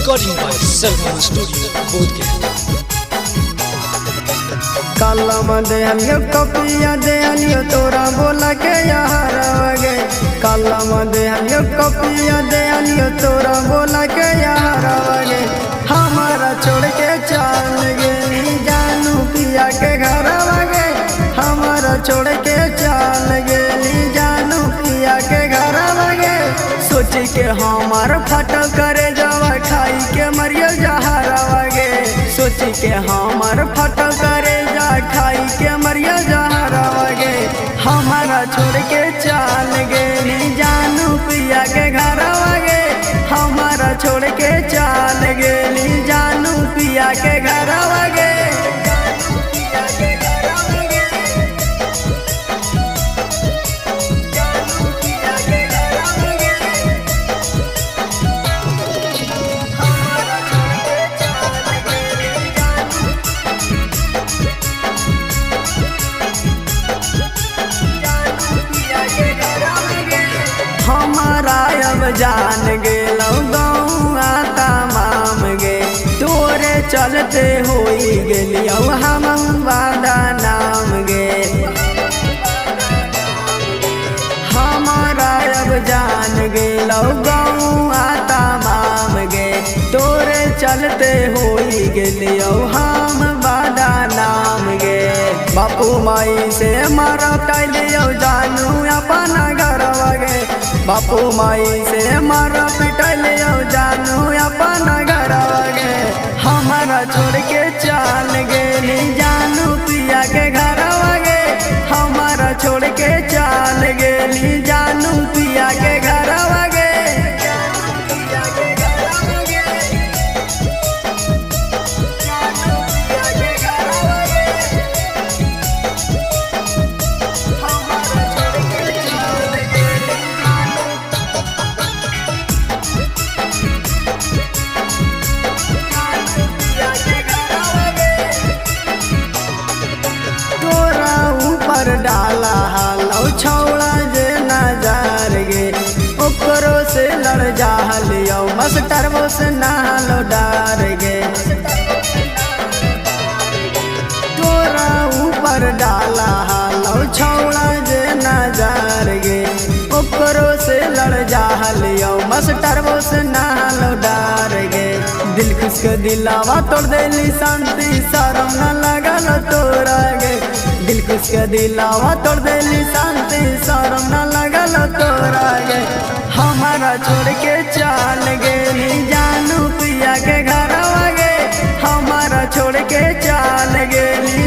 recording by Salman Studio, Bodhgaya. कलम देहलियो कपिया देहलियो तोरा बोला के यहाँ रवगे। कलम देहलियो कपिया देहलियो तोरा बोला के यहाँ रवगे। हमारा छोड़ के चल गेली जानू पिया के घर वगे। हमारा छोड़ के चल गेली जानू पिया के घर वगे। सोच के हमार फटल करे जवा खाई के मरियो जहर वगे। सोच के हमार फटल करे खाई के मरिया जहर वगे। हमारा छोड़ के चल गेली जानू पिया के घर वगे। हमारा छोड़ के चल गेली जानू पिया के घर वगे। हमारा अब जान गेलौ गौआ तमाम गे। तोरे चलते होई गेलियो हम वादा नाम गे। हमारा अब जान गेलौ गौआ तमाम गे। तोरे चलते होई गेलियो हम वादा नाम गे। बापू माई से मारा टाइलियो जानू अपना घर वगे। बापू माई से मारा पिटलियो जानू अपना घर वगे। हमारा छोड़ के चल गेली जानू पिया के घर वगे। हमारा छोड़ के चल गेली जानू पिया के घर वगे। डाला हालौ छौड़ा जे नजार गे। ओकरो से लड़ जाहलियो मास्टर वो से नहालो डार गे। तोरा ऊपर डाला हालौ छौड़ा जे नजार गे। ओकरो से लड़ जाहलियो मास्टर वो से नहालो डार गे। दिल खुश के दिलावा तोड़ देली शांति शरम न लगल तोरा गे। दिल खुश के दिलावा तोड़ देली शांति शरम न लगल तोरा गे। हमारा छोड़ के चल गेली जानू पिया के घर वगे। हमारा छोड़ के चल गेली